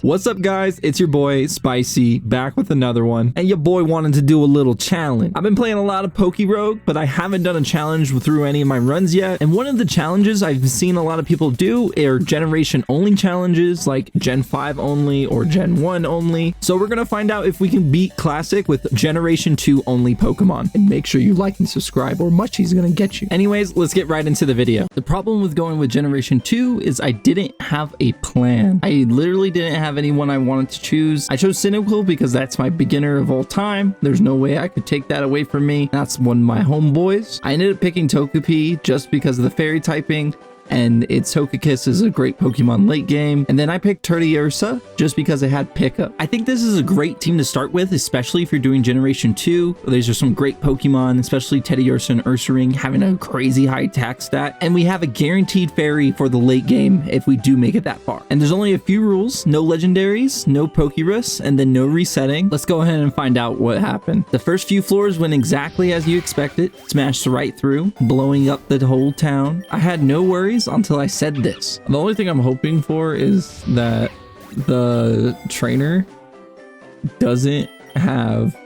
What's up guys, it's your boy Spicy back with another one, and your boy wanted to do a little challenge. I've been playing a lot of PokeRogue, but I haven't done a challenge through any of my runs yet, and one of the challenges I've seen a lot of people do are generation only challenges like Gen 5 only or Gen 1 only. So we're gonna find out if we can beat Classic with Generation 2 only Pokemon, and make sure you like and subscribe or Muchie's gonna get you. Anyways, let's get right into the video. The problem with going with Generation 2 is I didn't have a plan. I literally didn't have anyone I wanted to choose. I chose Cyndaquil because that's my beginner of all time. There's no way I could take that away from me. That's one of my homeboys. I ended up picking Togepi just because of the fairy typing, and its Togekiss is a great Pokemon late game. And then I picked Teddiursa just because it had pickup. I think this is a great team to start with, especially if you're doing Generation 2. These are some great Pokemon, especially Teddiursa and Ursaring having a crazy high attack stat. And we have a guaranteed fairy for the late game if we do make it that far. And there's only a few rules: no legendaries, no Pokerus, and then no resetting. Let's go ahead and find out what happened. The first few floors went exactly as you expected. Smashed right through, blowing up the whole town. I had no worries until I said this. The only thing I'm hoping for is that the trainer doesn't have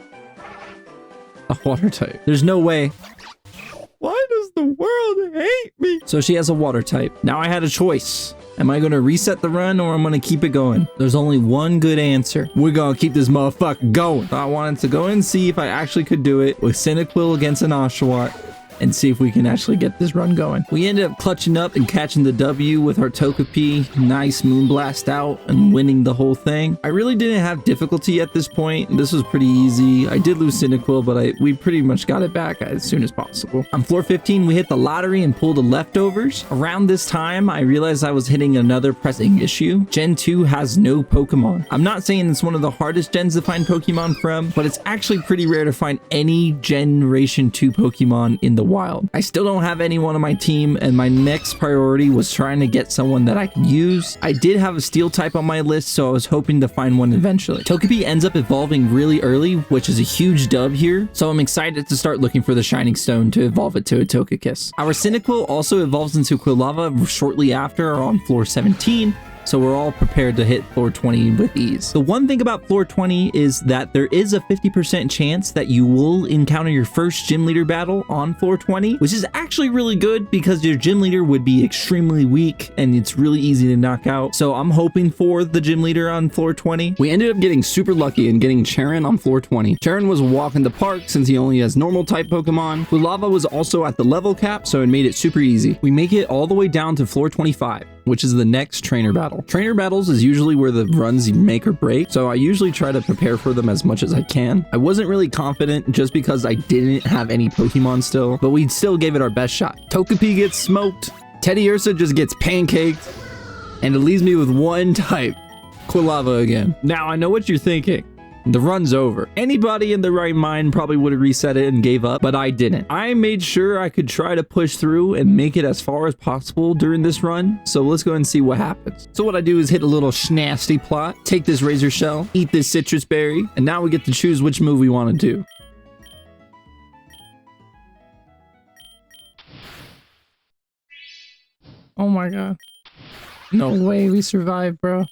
a water type. There's no way. Why does the world hate me? So she has a water type. Now I had a choice. Am I going to reset the run or I'm going to keep it going? There's only one good answer. We're going to keep this motherfucker going. So I wanted to go and see if I actually could do it with Cyndaquil against an Oshawott and see if we can actually get this run going. We ended up clutching up and catching the W with our Togepi. Nice Moonblast out and winning the whole thing. I really didn't have difficulty at this point. This was pretty easy. I did lose Cyndaquil, but we pretty much got it back as soon as possible. On floor 15, we hit the lottery and pulled the leftovers. Around this time, I realized I was hitting another pressing issue. Gen 2 has no Pokemon. I'm not saying it's one of the hardest gens to find Pokemon from, but it's actually pretty rare to find any Generation 2 Pokemon in the wild. I still don't have anyone on my team, and my next priority was trying to get someone that I could use. I did have a steel type on my list, so I was hoping to find one eventually. Togepi ends up evolving really early, which is a huge dub here, so I'm excited to start looking for the Shining Stone to evolve it to a Togekiss. Our Cyndaquil also evolves into Quilava shortly after, on floor 17, so we're all prepared to hit floor 20 with ease. The one thing about floor 20 is that there is a 50% chance that you will encounter your first gym leader battle on floor 20, which is actually really good because your gym leader would be extremely weak and it's really easy to knock out. So I'm hoping for the gym leader on floor 20. We ended up getting super lucky and getting Charon on floor 20. Charon was a walk in the park since he only has normal type Pokemon. Quilava was also at the level cap, so it made it super easy. We make it all the way down to floor 25, which is the next trainer battle. Trainer battles is usually where the runs you make or break, so I usually try to prepare for them as much as I can. I wasn't really confident just because I didn't have any Pokemon still, but we still gave it our best shot. Togepi gets smoked, Teddiursa just gets pancaked, and it leaves me with one type, Quilava again. Now I know what you're thinking. The run's over. Anybody in their right mind probably would have reset it and gave up, but I didn't. I made sure I could try to push through and make it as far as possible during this run, so let's go and see what happens. So what I do is hit a little schnasty plot, take this Razor Shell, eat this Citrus Berry, and now we get to choose which move we want to do. Oh my god. No way we survived, bro.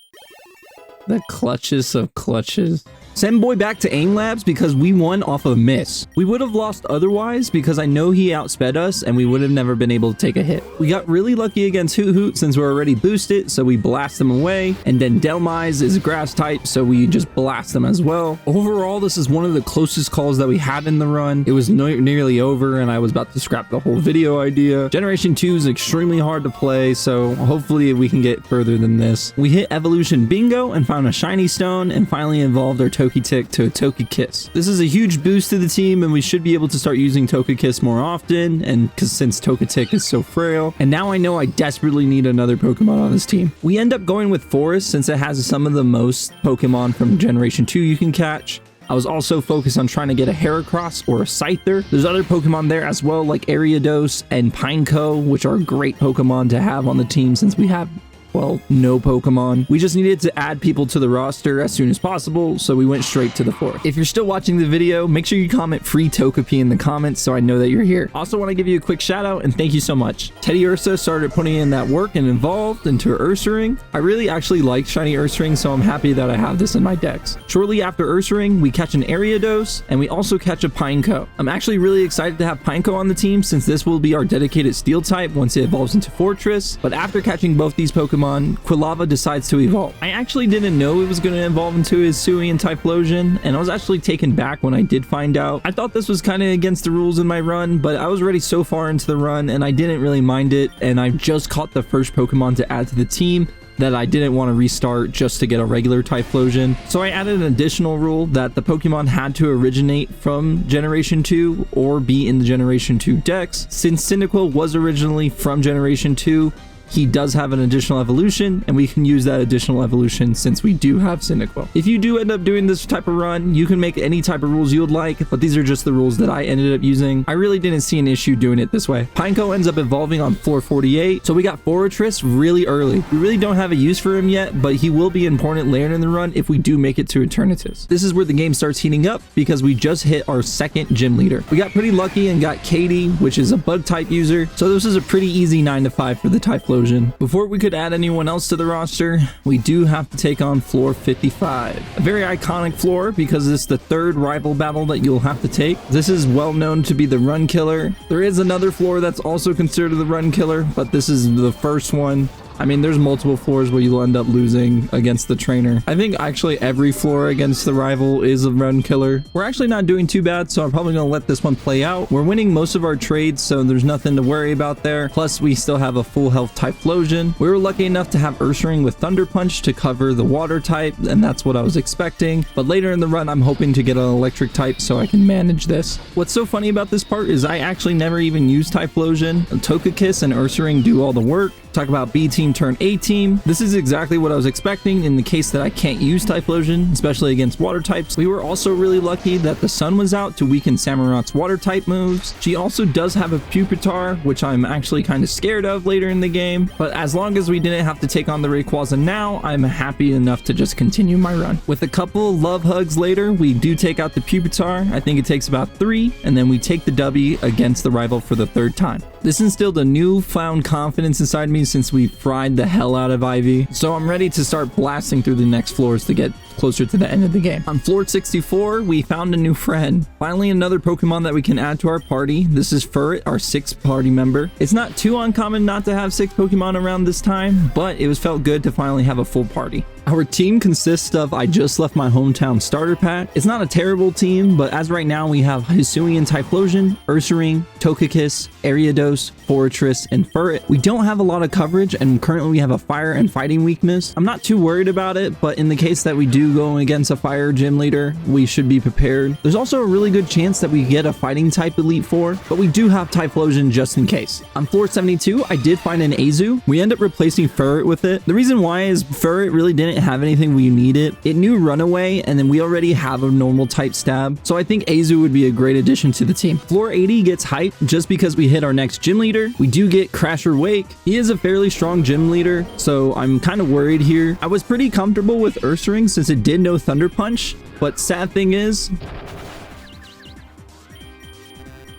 The clutches of clutches. Send boy back to AIM Labs because we won off a miss. We would have lost otherwise because I know he outsped us and we would have never been able to take a hit. We got really lucky against Hoot Hoot since we're already boosted, so we blast them away. And then Delmise is grass type, so we just blast them as well. Overall, this is one of the closest calls that we had in the run. It was nearly over and I was about to scrap the whole video idea. Generation 2 is extremely hard to play, so hopefully we can get further than this. We hit Evolution Bingo and found a Shiny Stone and finally evolved our Togetic to a Togekiss. This is a huge boost to the team and we should be able to start using Togekiss more often, and since Togetic is so frail. And now I know I desperately need another Pokemon on this team. We end up going with Forest since it has some of the most Pokemon from Generation 2 you can catch. I was also focused on trying to get a Heracross or a Scyther. There's other Pokemon there as well, like Ariados and Pineco, which are great Pokemon to have on the team since we have well, no Pokemon. We just needed to add people to the roster as soon as possible, so we went straight to the fourth. If you're still watching the video, make sure you comment free Togepi in the comments so I know that you're here. Also want to give you a quick shout out and thank you so much. Teddy Ursa started putting in that work and evolved into Ursaring. I really actually like shiny Ursaring, so I'm happy that I have this in my decks. Shortly after Ursaring, we catch an Ariados and we also catch a Pineco. I'm actually really excited to have Pineco on the team since this will be our dedicated steel type once it evolves into Fortress, but after catching both these Pokemon, Quilava decides to evolve. I actually didn't know it was going to evolve into his Hisuian Typhlosion, and I was actually taken back when I did find out. I thought this was kind of against the rules in my run, but I was already so far into the run and I didn't really mind it, and I just caught the first Pokemon to add to the team that I didn't want to restart just to get a regular Typhlosion. So I added an additional rule that the Pokemon had to originate from Generation 2 or be in the Generation 2 decks. Since Cyndaquil was originally from Generation 2, he does have an additional evolution, and we can use that additional evolution since we do have Cyndaquil. If you do end up doing this type of run, you can make any type of rules you would like, but these are just the rules that I ended up using. I really didn't see an issue doing it this way. Pineco ends up evolving on floor 48, so we got Fortress really early. We really don't have a use for him yet, but he will be important later in the run if we do make it to Eternatus. This is where the game starts heating up because we just hit our second gym leader. We got pretty lucky and got Katie, which is a bug type user, so this is a pretty easy 9-5 for the Typhlosion. Before we could add anyone else to the roster, we do have to take on floor 55. A very iconic floor because it's the third rival battle that you'll have to take. This is well known to be the run killer. There is another floor that's also considered the run killer, but this is the first one. I mean, there's multiple floors where you'll end up losing against the trainer. I think actually every floor against the rival is a run killer. We're actually not doing too bad, so I'm probably going to let this one play out. We're winning most of our trades, so there's nothing to worry about there. Plus, we still have a full health Typhlosion. We were lucky enough to have Ursaring with Thunder Punch to cover the water type, and that's what I was expecting. But later in the run, I'm hoping to get an electric type so I can manage this. What's so funny about this part is I actually never even used Typhlosion. Togekiss and Ursaring do all the work. Talk about B team turn A team. This is exactly what I was expecting in the case that I can't use Typhlosion, especially against water types. We were also really lucky that the sun was out to weaken Samurot's water type moves. She also does have a Pupitar, which I'm actually kind of scared of later in the game, but as long as we didn't have to take on the Rayquaza now, I'm happy enough to just continue my run. With a couple love hugs later, we do take out the Pupitar. I think it takes about 3, and then we take the W against the rival for the 3rd time. This instilled a newfound confidence inside me since we fried the hell out of Ivy, so I'm ready to start blasting through the next floors to get closer to the end of the game. On floor 64, we found a new friend. Finally, another Pokemon that we can add to our party. This is Furret, our 6th party member. It's not too uncommon not to have 6 Pokemon around this time, but it was felt good to finally have a full party. Our team consists of I just left my hometown starter pack. It's not a terrible team, but as right now we have Hisuian Typhlosion, Ursaring, Togekiss, Ariados, Fortress, and Furret. We don't have a lot of coverage, and currently we have a fire and fighting weakness. I'm not too worried about it, but in the case that we do go against a fire gym leader, we should be prepared. There's also a really good chance that we get a fighting type Elite Four, but we do have Typhlosion just in case. On floor 72, I did find an Azu. We end up replacing Furret with it. The reason why is Furret really didn't have anything we needed. It knew Runaway, and then we already have a normal type stab, so I think Azu would be a great addition to the team. Floor 80 gets hype just because we hit our next gym leader. We do get Crasher Wake. He is a fairly strong gym leader, so I'm kind of worried here. I was pretty comfortable with Ursaring since it did know Thunder Punch, but sad thing is,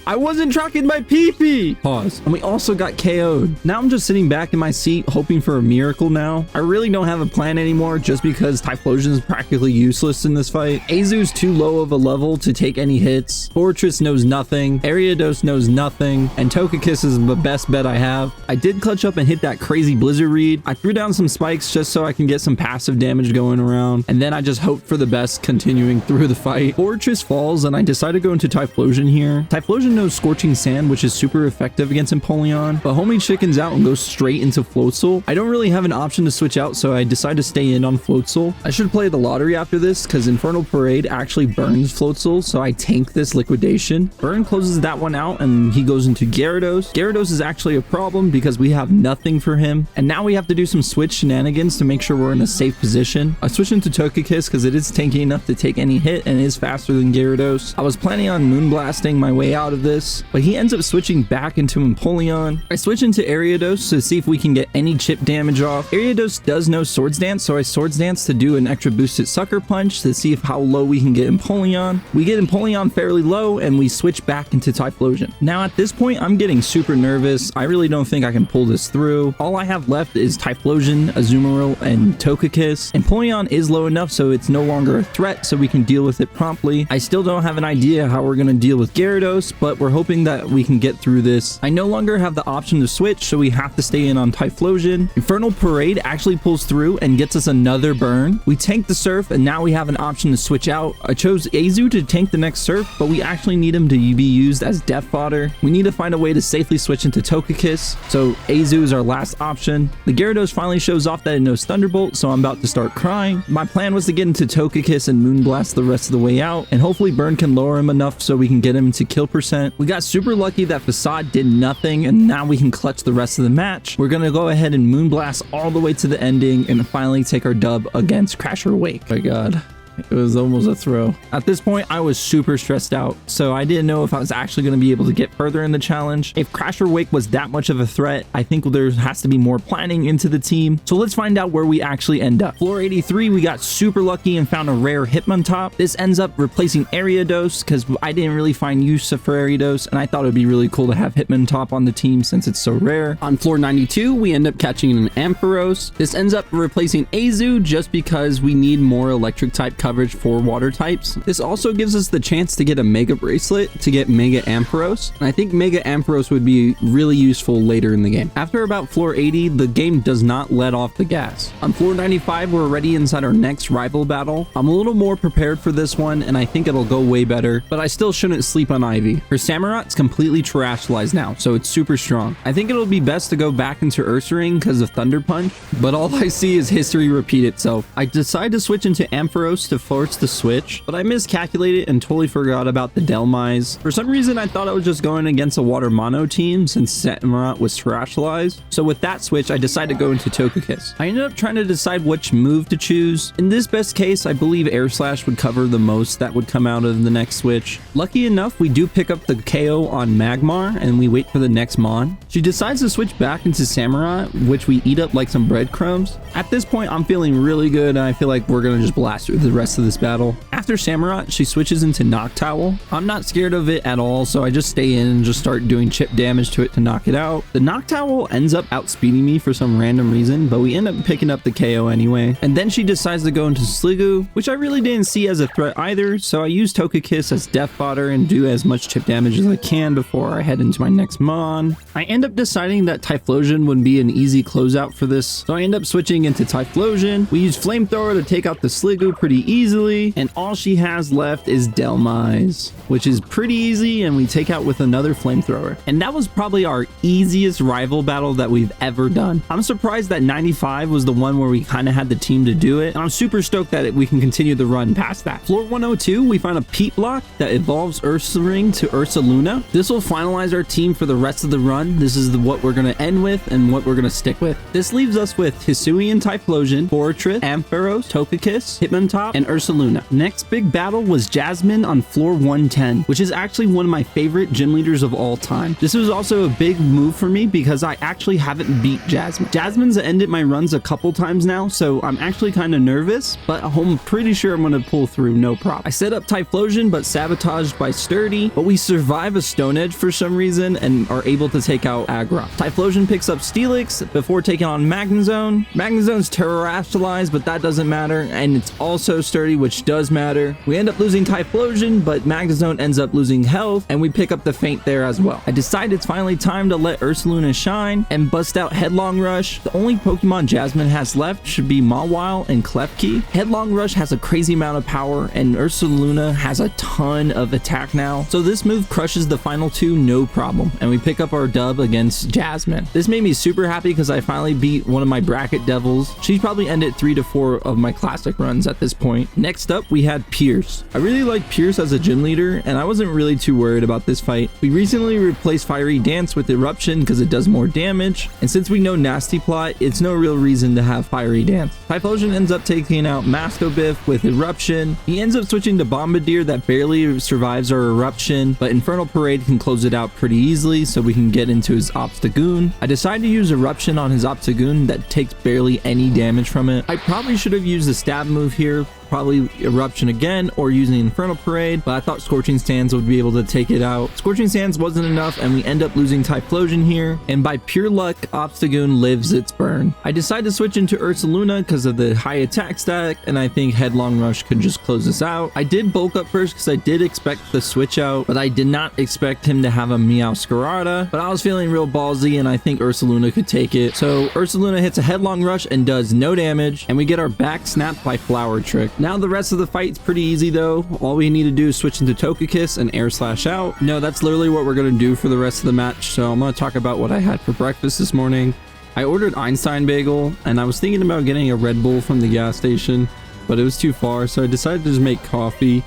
I wasn't tracking my PP! Pause. And we also got KO'd. Now I'm just sitting back in my seat hoping for a miracle now. I really don't have a plan anymore just because Typhlosion is practically useless in this fight. Azu's too low of a level to take any hits. Fortress knows nothing. Ariados knows nothing. And Togekiss is the best bet I have. I did clutch up and hit that crazy Blizzard Read. I threw down some spikes just so I can get some passive damage going around. And then I just hoped for the best continuing through the fight. Fortress falls and I decide to go into Typhlosion here. Typhlosion knows Scorching Sand, which is super effective against Empoleon, but Homie chickens out and goes straight into Floatzel. I don't really have an option to switch out, so I decide to stay in on Floatzel. I should play the lottery after this because Infernal Parade actually burns Floatzel, so I tank this liquidation. Burn closes that one out and he goes into Gyarados. Gyarados is actually a problem because we have nothing for him, and now we have to do some switch shenanigans to make sure we're in a safe position. I switch into Togekiss because it is tanky enough to take any hit and is faster than Gyarados. I was planning on moonblasting my way out of of this, but he ends up switching back into Empoleon. I switch into Ariados to see if we can get any chip damage off. Ariados does know Swords Dance, so I Swords Dance to do an extra boosted Sucker Punch to see if how low we can get Empoleon. We get Empoleon fairly low, and we switch back into Typhlosion. Now at this point, I'm getting super nervous. I really don't think I can pull this through. All I have left is Typhlosion, Azumarill, and Togekiss. Empoleon is low enough so it's no longer a threat, so we can deal with it promptly. I still don't have an idea how we're going to deal with Gyarados, but we're hoping that we can get through this. I no longer have the option to switch, so we have to stay in on Typhlosion. Infernal Parade actually pulls through and gets us another burn. We tank the Surf, and now we have an option to switch out. I chose Azu to tank the next Surf, but we actually need him to be used as death fodder. We need to find a way to safely switch into Togekiss, so Azu is our last option. The Gyarados finally shows off that it knows Thunderbolt, so I'm about to start crying. My plan was to get into Togekiss and Moonblast the rest of the way out, and hopefully Burn can lower him enough so we can get him to kill percent. We got super lucky that Facade did nothing, and now we can clutch the rest of the match. We're gonna go ahead and Moonblast all the way to the ending and finally take our dub against Crasher Wake. Oh my god. It was almost a throw. At this point, I was super stressed out, so I didn't know if I was actually going to be able to get further in the challenge. If Crasher Wake was that much of a threat, I think there has to be more planning into the team. So let's find out where we actually end up. Floor 83, we got super lucky and found a rare Hitmontop. This ends up replacing Ariados because I didn't really find use for Ariados, and I thought it would be really cool to have Hitmontop on the team since it's so rare. On floor 92, we end up catching an Ampharos. This ends up replacing Azu just because we need more electric type coverage for water types. This also gives us the chance to get a Mega Bracelet to get Mega Ampharos, and I think Mega Ampharos would be really useful later in the game. After about floor 80, the game does not let off the gas. On floor 95, we're already inside our next rival battle. I'm a little more prepared for this one, and I think it'll go way better, but I still shouldn't sleep on Ivy. Her Samurot's completely terrestrialized now, so it's super strong. I think it'll be best to go back into Ursaring because of Thunder Punch, but all I see is history repeat itself. I decide to switch into Ampharos to force the switch, but I miscalculated and totally forgot about the Delmise. For some reason, I thought I was just going against a water mono team since Samurott was terrestrialized. So with that switch, I decided to go into Togekiss. I ended up trying to decide which move to choose. In this best case, I believe Air Slash would cover the most that would come out of the next switch. Lucky enough, we do pick up the KO on Magmar and we wait for the next Mon. She decides to switch back into Samurott, which we eat up like some breadcrumbs. At this point, I'm feeling really good and I feel like we're gonna just blast through the rest of this battle. After Samurott, she switches into Noctowl. I'm not scared of it at all, so I just stay in and just start doing chip damage to it to knock it out. The Noctowl ends up outspeeding me for some random reason, but we end up picking up the KO anyway. And then she decides to go into Sliggoo, which I really didn't see as a threat either, so I use Togekiss as death fodder and do as much chip damage as I can before I head into my next Mon. I end up deciding that Typhlosion would be an easy closeout for this, so I end up switching into Typhlosion. We use Flamethrower to take out the Sliggoo pretty easily, and all she has left is Delmise, which is pretty easy, and we take out with another Flamethrower. And that was probably our easiest rival battle that we've ever done. I'm surprised that 95 was the one where we kind of had the team to do it, and I'm super stoked that we can continue the run past that. Floor 102, we find a Peat Block that evolves Ursaring to Ursaluna. This will finalize our team for the rest of the run. This is what we're going to end with and what we're going to stick with. This leaves us with Hisuian Typhlosion, Fortress, Ampharos, Togekiss, Hitmontop, and Ursaluna. Next big battle was Jasmine on floor 110, which is actually one of my favorite gym leaders of all time. This was also a big move for me because I actually haven't beat Jasmine. Jasmine's ended my runs a couple times now, so I'm actually kind of nervous, but I'm pretty sure I'm going to pull through no problem. I set up Typhlosion, but sabotaged by Sturdy, but we survive a Stone Edge for some reason and are able to take out Aggron. Typhlosion picks up Steelix before taking on Magnezone. Magnezone's terrestrialized, but that doesn't matter, and it's also Sturdy, which does matter. We end up losing Typhlosion, but Magnezone ends up losing health, and we pick up the Feint there as well. I decide it's finally time to let Ursaluna shine and bust out Headlong Rush. The only Pokemon Jasmine has left should be Mawile and Klefki. Headlong Rush has a crazy amount of power, and Ursaluna has a ton of attack now, so this move crushes the final two no problem, and we pick up our dub against Jasmine. This made me super happy because I finally beat one of my bracket devils. She's probably ended 3 to 4 of my classic runs at this point. point. Next up, we had Pierce. I really like Pierce as a gym leader, and I wasn't really too worried about this fight. We recently replaced Fiery Dance with Eruption because it does more damage, and since we know Nasty Plot, it's no real reason to have Fiery Dance. Typhlosion ends up taking out Mastobiff with Eruption. He ends up switching to Bombardier that barely survives our Eruption, but Infernal Parade can close it out pretty easily so we can get into his Obstagoon. I decided to use Eruption on his Obstagoon that takes barely any damage from it. I probably should have used the stab move here, probably Eruption again or using Infernal Parade, but I thought Scorching Sands would be able to take it out. Scorching Sands wasn't enough and we end up losing Typhlosion here, and by pure luck, Obstagoon lives its burn. I decided to switch into Ursaluna because of the high attack stack, and I think Headlong Rush could just close this out. I did bulk up first because I did expect the switch out, but I did not expect him to have a Meowscarada, but I was feeling real ballsy and I think Ursaluna could take it. So Ursaluna hits a Headlong Rush and does no damage, and we get our back snapped by Flower Trick. Now the rest of the fight's pretty easy though. All we need to do is switch into Togekiss and Air Slash out. No, that's literally what we're going to do for the rest of the match. So I'm going to talk about what I had for breakfast this morning. I ordered Einstein Bagel, and I was thinking about getting a Red Bull from the gas station, but it was too far, so I decided to just make coffee.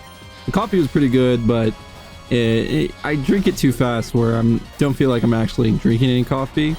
The coffee was pretty good, but I drink it too fast where I don't feel like I'm actually drinking any coffee,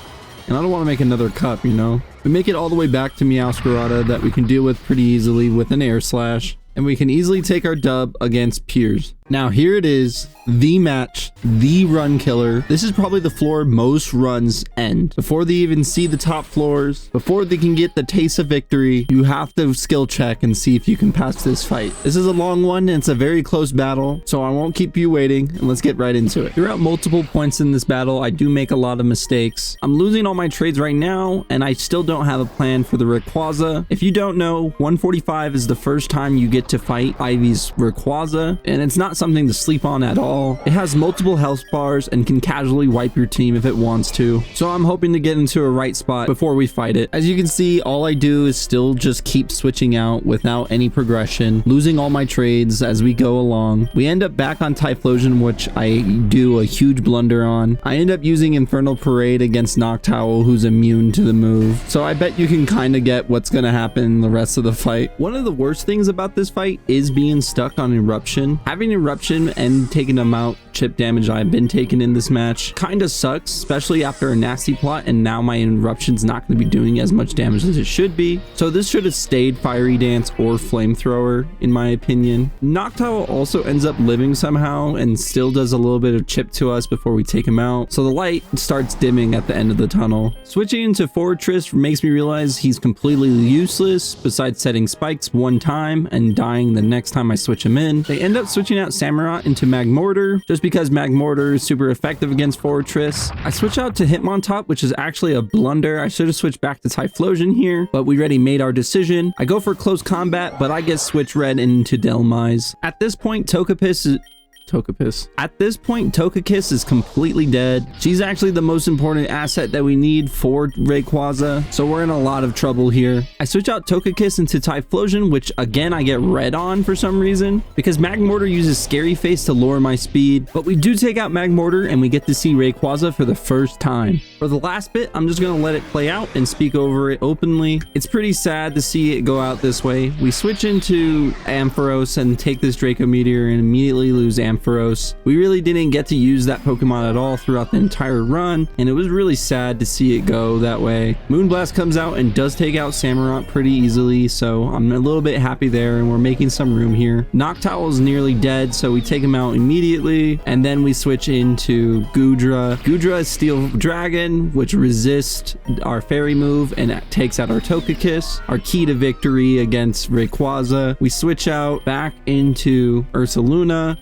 and I don't want to make another cup, you know? We make it all the way back to Meowscarada that we can deal with pretty easily with an Air Slash, and we can easily take our dub against Piers. Now here it is, the match, the run killer. This is probably the floor most runs end. Before they even see the top floors, before they can get the taste of victory, you have to skill check and see if you can pass this fight. This is a long one and it's a very close battle, so I won't keep you waiting, and let's get right into it. Throughout multiple points in this battle, I do make a lot of mistakes. I'm losing all my trades right now, and I still don't have a plan for the Rayquaza. If you don't know, 145 is the first time you get to fight Ivy's Rayquaza, and it's not something to sleep on at all. It has multiple health bars and can casually wipe your team if it wants to, so I'm hoping to get into a right spot before we fight it. As you can see, all I do is still just keep switching out without any progression, losing all my trades as we go along. We end up back on Typhlosion, which I do a huge blunder on. I end up using Infernal Parade against Noctowl, who's immune to the move, so I bet you can kind of get what's gonna happen in the rest of the fight. One of the worst things about this fight is being stuck on Eruption. Having Eruption and taking amount chip damage I've been taking in this match kind of sucks, especially after a Nasty Plot, and now my Eruption's not going to be doing as much damage as it should be. So this should have stayed Fiery Dance or Flamethrower in my opinion. Noctowl also ends up living somehow and still does a little bit of chip to us before we take him out, so the light starts dimming at the end of the tunnel. Switching into Fortress makes me realize he's completely useless besides setting spikes one time and dying the next time I switch him in. They end up switching out Samurott into Magmortar just because Magmortar is super effective against Fortress. I switch out to Hitmontop, which is actually a blunder. I should have switched back to Typhlosion here, but we already made our decision. I go for close combat, but I get switch red into Delmise. At this point, Togekiss is completely dead. She's actually the most important asset that we need for Rayquaza, so we're in a lot of trouble here. I switch out Togekiss into Typhlosion, which again I get red on for some reason, because Magmortar uses Scary Face to lower my speed, but we do take out Magmortar and we get to see Rayquaza for the first time. For the last bit, I'm just gonna let it play out and speak over it openly. It's pretty sad to see it go out this way. We switch into Ampharos and take this Draco Meteor and immediately lose Ampharos. We really didn't get to use that Pokemon at all throughout the entire run, and it was really sad to see it go that way. Moonblast comes out and does take out Samurott pretty easily, so I'm a little bit happy there, and we're making some room here. Noctowl is nearly dead, so we take him out immediately, and then we switch into Goodra. Goodra is Steel Dragon, which resists our Fairy move and takes out our Togekiss, our key to victory against Rayquaza. We switch out back into Ursaluna.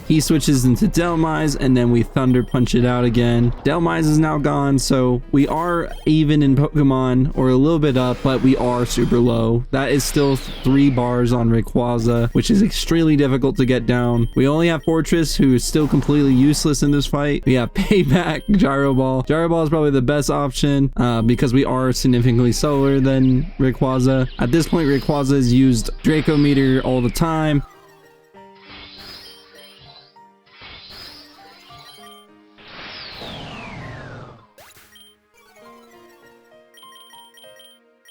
He switches into Delmise, and then we Thunder Punch it out again. Delmise is now gone, so we are even in Pokemon, or a little bit up, but we are super low. That is still 3 bars on Rayquaza, which is extremely difficult to get down. We only have Fortress, who is still completely useless in this fight. We have Payback, Gyro Ball. Gyro Ball is probably the best option because we are significantly slower than Rayquaza. At this point, Rayquaza has used Draco Meteor all the time.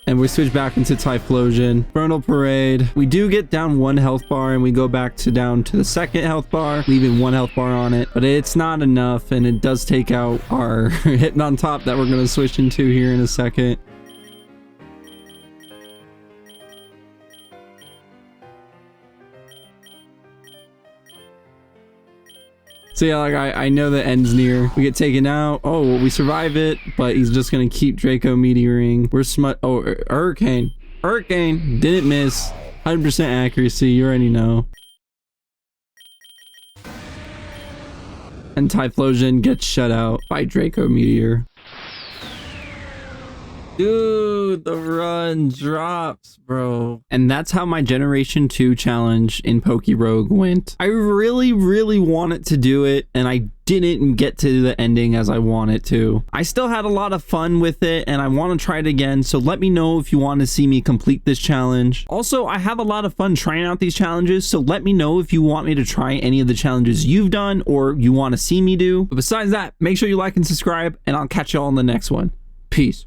and we switch back into Typhlosion. Infernal Parade. We do get down 1 health bar, and we go back to down to the 2nd health bar, leaving 1 health bar on it, but it's not enough, and it does take out our Hitting on Top that we're going to switch into here in a second. So yeah, like I know the end's near. We get taken out. Oh, well, we survive it, but he's just gonna keep Draco Meteoring. We're smut. Oh, Hurricane. Hurricane. Didn't miss. 100% accuracy. You already know. And Typhlosion gets shut out by Draco Meteor. Dude, the run drops, bro. And that's how my Generation 2 challenge in PokeRogue went. I really wanted to do it, and I didn't get to the ending as I wanted to. I still had a lot of fun with it, and I want to try it again, so let me know if you want to see me complete this challenge. Also, I have a lot of fun trying out these challenges, so let me know if you want me to try any of the challenges you've done or you want to see me do. But besides that, make sure you like and subscribe, and I'll catch you all in the next one. Peace.